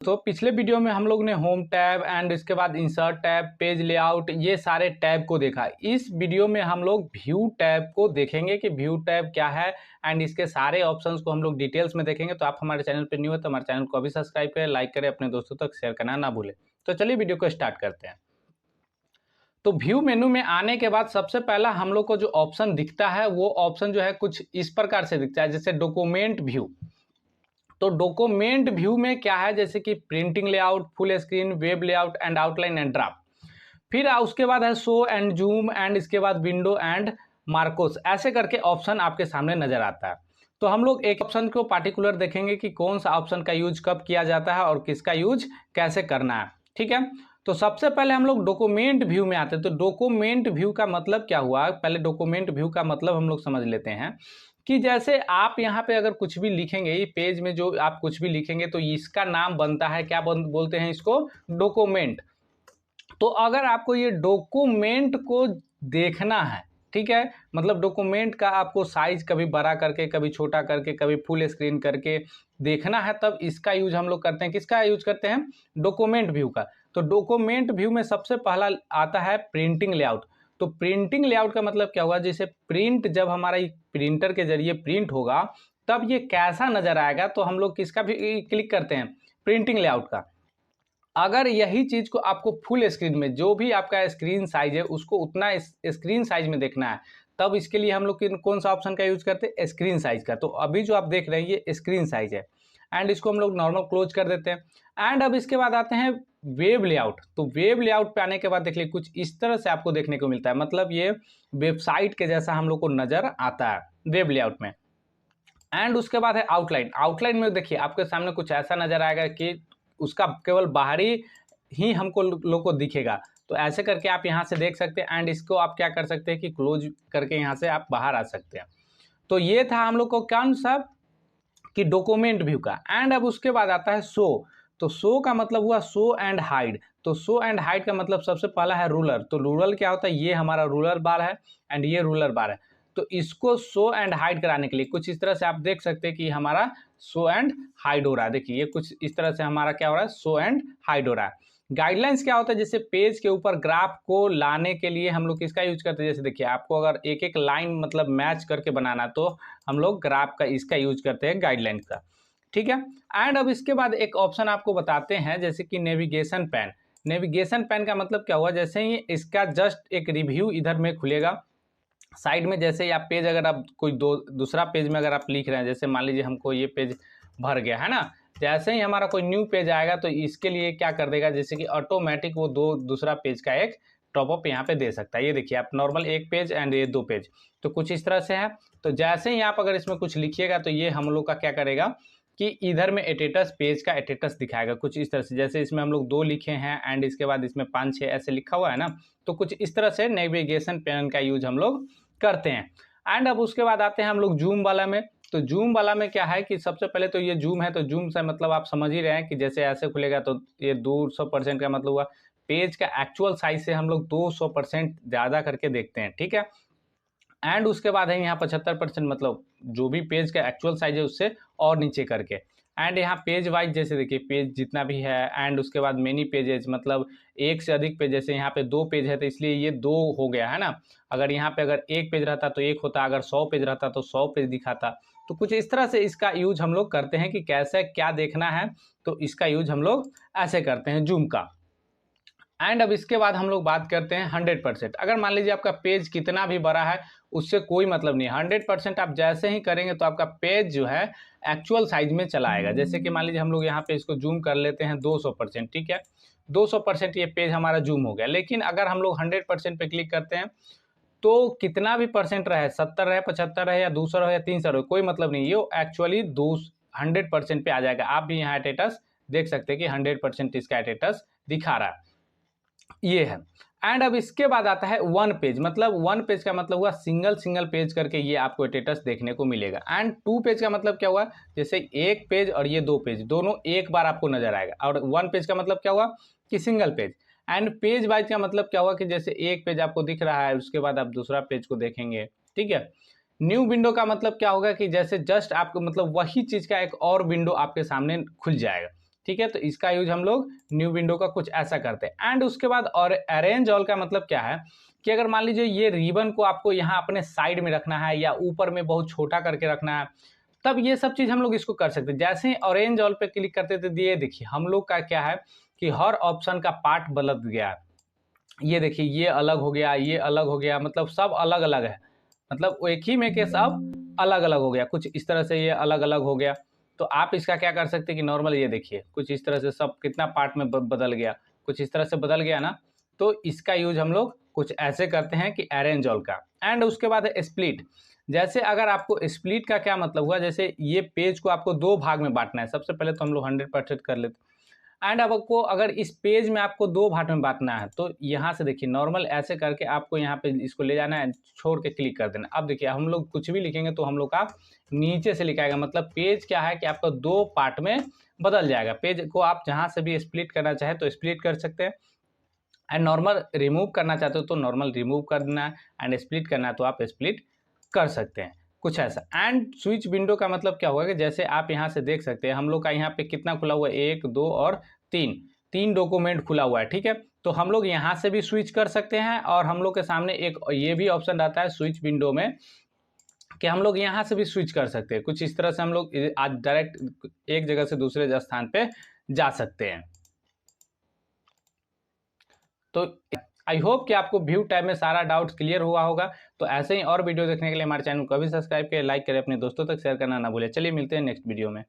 तो पिछले वीडियो में हम लोग ने होम टैब एंड इसके बाद इंसर्ट टैब, पेज लेआउट, ये सारे टैब को देखा। इस वीडियो में हम लोग व्यू टैब को देखेंगे कि व्यू टैब क्या है एंड इसके सारे ऑप्शंस को हम लोग डिटेल्स में देखेंगे। तो आप हमारे चैनल पर न्यू है तो हमारे चैनल को अभी सब्सक्राइब करें, लाइक करें, अपने दोस्तों तक शेयर करना ना भूलें। तो चलिए वीडियो को स्टार्ट करते हैं। तो व्यू मेनू में आने के बाद सबसे पहला हम लोग को जो ऑप्शन दिखता है वो ऑप्शन जो है कुछ इस प्रकार से दिखता है, जैसे डॉक्यूमेंट व्यू। तो डॉक्यूमेंट व्यू में क्या है, जैसे कि printing layout, full screen, web layout and outline and draft. फिर उसके बाद है शो एंड जूम एंड इसके बाद विंडो एंड मार्कोस, ऐसे करके ऑप्शन आपके सामने नजर आता है। तो हम लोग एक ऑप्शन को पार्टिकुलर देखेंगे कि कौन सा ऑप्शन का यूज कब किया जाता है और किसका यूज कैसे करना है। ठीक है, तो सबसे पहले हम लोग डॉक्यूमेंट व्यू में आते हैं। तो डॉक्यूमेंट व्यू का मतलब क्या हुआ, पहले डॉक्यूमेंट व्यू का मतलब हम लोग समझ लेते हैं कि जैसे आप यहाँ पे अगर कुछ भी लिखेंगे, ये पेज में जो आप कुछ भी लिखेंगे तो इसका नाम बनता है, क्या बोलते हैं इसको, डॉक्यूमेंट। तो अगर आपको ये डॉक्यूमेंट को देखना है, ठीक है, मतलब डॉक्यूमेंट का आपको साइज कभी बड़ा करके, कभी छोटा करके, कभी फुल स्क्रीन करके देखना है, तब इसका यूज हम लोग करते हैं। किसका यूज करते हैं, डॉक्यूमेंट व्यू का। तो डॉक्यूमेंट व्यू में सबसे पहला आता है प्रिंटिंग लेआउट। तो प्रिंटिंग लेआउट का मतलब क्या हुआ, जैसे प्रिंट जब हमारा प्रिंटर के जरिए प्रिंट होगा तब ये कैसा नजर आएगा, तो हम लोग किसका भी क्लिक करते हैं, प्रिंटिंग लेआउट का। अगर यही चीज को आपको फुल स्क्रीन में, जो भी आपका स्क्रीन साइज है उसको उतना स्क्रीन साइज में देखना है, तब इसके लिए हम लोग कौन सा ऑप्शन का यूज करते हैं, स्क्रीन साइज का। तो अभी जो आप देख रहे हैं ये स्क्रीन साइज है एंड इसको हम लोग नॉर्मल क्लोज कर देते हैं। एंड अब इसके बाद आते हैं वेब लेआउट। तो वेब लेआउट पे आने के बाद देखिए कुछ इस तरह से आपको देखने को मिलता है, मतलब ये वेबसाइट के जैसा हम लोग को नजर आता है वेब लेआउट में। एंड उसके बाद है आउटलाइन। आउटलाइन में देखिए आपके सामने कुछ ऐसा नजर आएगा कि उसका केवल बाहरी ही हमको लोग को दिखेगा। तो ऐसे करके आप यहाँ से देख सकते हैं एंड इसको आप क्या कर सकते हैं कि क्लोज करके यहाँ से आप बाहर आ सकते हैं। तो ये था हम लोग को कौन सा, कि डॉक्यूमेंट व्यू का। एंड अब उसके बाद आता है शो। तो शो का मतलब हुआ शो एंड हाइड। तो शो एंड हाइड का मतलब सबसे पहला है रूलर। तो रूलर क्या होता है, ये हमारा रूलर बार है एंड ये रूलर बार है। तो इसको शो एंड हाइड कराने के लिए कुछ इस तरह से आप देख सकते हैं कि हमारा शो एंड हाइड हो रहा है। देखिए ये कुछ इस तरह से हमारा क्या हो रहा है, शो एंड हाइड हो रहा है। गाइडलाइंस क्या होता है, जैसे पेज के ऊपर ग्राफ को लाने के लिए हम लोग किसका यूज करते हैं, जैसे देखिए आपको अगर एक एक लाइन मतलब मैच करके बनाना तो हम लोग ग्राफ का इसका यूज करते हैं, गाइडलाइन का। ठीक है, एंड अब इसके बाद एक ऑप्शन आपको बताते हैं, जैसे कि नेविगेशन पैन। नेविगेशन पैन का मतलब क्या हुआ, जैसे ही इसका जस्ट एक रिव्यू इधर में खुलेगा साइड में, जैसे ही आप पेज अगर आप कोई दूसरा पेज में अगर आप लिख रहे हैं, जैसे मान लीजिए हमको ये पेज भर गया है ना, जैसे ही हमारा कोई न्यू पेज आएगा तो इसके लिए क्या कर देगा, जैसे कि ऑटोमेटिक वो दूसरा पेज का एक टॉपअप यहाँ पे दे सकता है। ये देखिए आप नॉर्मल एक पेज एंड ये 2 पेज, तो कुछ इस तरह से है। तो जैसे ही आप अगर इसमें कुछ लिखिएगा तो ये हम लोग का क्या करेगा कि इधर में स्टेटस, पेज का स्टेटस दिखाएगा कुछ इस तरह से। जैसे इसमें हम लोग 2 लिखे हैं एंड इसके बाद इसमें 5-6 ऐसे लिखा हुआ है ना, तो कुछ इस तरह से नेविगेशन पैन का यूज हम लोग करते हैं। एंड अब उसके बाद आते हैं हम लोग जूम वाला में। तो जूम वाला में क्या है कि सबसे पहले तो ये जूम है, तो जूम से मतलब आप समझ ही रहे हैं कि जैसे ऐसे खुलेगा तो ये 200% का मतलब हुआ पेज का एक्चुअल साइज से हम लोग 200% ज़्यादा करके देखते हैं। ठीक है, एंड उसके बाद है यहाँ 75%, मतलब जो भी पेज का एक्चुअल साइज है उससे और नीचे करके। एंड यहाँ पेज वाइज जैसे देखिए पेज जितना भी है, एंड उसके बाद मेनी पेजेज मतलब एक से अधिक पेज, जैसे यहाँ पे 2 पेज है तो इसलिए ये 2 हो गया है ना। अगर यहाँ पे अगर 1 पेज रहता तो 1 होता, अगर 100 पेज रहता तो 100 पेज दिखाता। तो कुछ इस तरह से इसका यूज हम लोग करते हैं कि कैसे क्या देखना है, तो इसका यूज हम लोग ऐसे करते हैं जूम का। एंड अब इसके बाद हम लोग बात करते हैं 100%। अगर मान लीजिए आपका पेज कितना भी बड़ा है उससे कोई मतलब नहीं, 100% आप जैसे ही करेंगे तो आपका पेज जो है एक्चुअल साइज में चला आएगा। जैसे कि मान लीजिए हम लोग यहाँ पे इसको जूम कर लेते हैं 200%, ठीक है, 200% ये पेज हमारा जूम हो गया। लेकिन अगर हम लोग 100% पे क्लिक करते हैं तो कितना भी परसेंट रहे, 70 रहे, 75 रहे, या 200 रहे, या 300 रहे, कोई मतलब नहीं, ये एक्चुअली 100% पे आ जाएगा। आप भी यहाँ स्टेटस देख सकते हैं कि 100% इसका स्टेटस दिखा रहा है, ये है। एंड अब इसके बाद आता है 1 पेज। मतलब 1 पेज का मतलब हुआ सिंगल पेज करके ये आपको स्टेटस देखने को मिलेगा। एंड 2 पेज का मतलब क्या हुआ, जैसे 1 पेज और ये 2 पेज दोनों एक बार आपको नजर आएगा। और 1 पेज का मतलब क्या हुआ कि single page. And page wise का मतलब क्या हुआ कि जैसे एक पेज आपको दिख रहा है उसके बाद आप दूसरा पेज को देखेंगे। ठीक है, न्यू विंडो का मतलब क्या होगा कि जैसे जस्ट आपको मतलब वही चीज का एक और विंडो आपके सामने खुल जाएगा। ठीक है। तो इसका यूज हम लोग न्यू विंडो का कुछ ऐसा करते हैं। एंड उसके बाद और अरेंज ऑल का मतलब क्या है कि अगर मान लीजिए ये रिबन को आपको यहाँ अपने साइड में रखना है या ऊपर में बहुत छोटा करके रखना है, तब ये सब चीज़ हम लोग इसको कर सकते हैं। जैसे ही ऑरेंज ऑल पे क्लिक करते थे, ये देखिए हम लोग का क्या है कि हर ऑप्शन का पार्ट बदल गया है। ये देखिए ये अलग हो गया, ये अलग हो गया, मतलब सब अलग अलग है, मतलब एक ही में के सब अलग अलग हो गया। कुछ इस तरह से ये अलग अलग हो गया। तो आप इसका क्या कर सकते हैं कि नॉर्मल ये देखिए कुछ इस तरह से सब कितना पार्ट में बदल गया, कुछ इस तरह से बदल गया ना। तो इसका यूज हम लोग कुछ ऐसे करते हैं कि अरेंज ऑल का। एंड उसके बाद है स्प्लिट। जैसे अगर आपको स्प्लिट का क्या मतलब हुआ, जैसे ये पेज को आपको दो भाग में बांटना है। सबसे पहले तो हम लोग 100% कर लेते। एंड अब आपको अगर इस पेज में आपको दो भाग में बांटना है, तो यहाँ से देखिए नॉर्मल ऐसे करके आपको यहाँ पे इसको ले जाना है, छोड़ के क्लिक कर देना। अब देखिए हम लोग कुछ भी लिखेंगे तो हम लोग का नीचे से लिखाएगा, मतलब पेज क्या है कि आपका दो पार्ट में बदल जाएगा। पेज को आप जहाँ से भी स्प्लिट करना चाहे तो स्प्लिट कर सकते हैं। एंड नॉर्मल रिमूव करना चाहते हो तो नॉर्मल रिमूव कर देना है, एंड स्प्लिट करना है तो आप स्प्लिट कर सकते हैं, कुछ ऐसा। एंड स्विच विंडो का मतलब क्या होगा कि जैसे आप यहाँ से देख सकते हैं हम लोग का यहाँ पे कितना खुला हुआ है, 1 2 और 3 डॉक्यूमेंट खुला हुआ है, ठीक है। तो हम लोग यहाँ से भी स्विच कर सकते हैं, और हम लोग के सामने एक ये भी ऑप्शन रहता है स्विच विंडो में कि हम लोग यहाँ से भी स्विच कर सकते हैं। कुछ इस तरह से हम लोग आज डायरेक्ट एक जगह से दूसरे स्थान पे जा सकते हैं। तो आई होप कि आपको व्यू टैब में सारा डाउट्स क्लियर हुआ होगा। तो ऐसे ही और वीडियो देखने के लिए हमारे चैनल को अभी सब्सक्राइब करें, लाइक करें, अपने दोस्तों तक शेयर करना ना भूलें। चलिए मिलते हैं नेक्स्ट वीडियो में।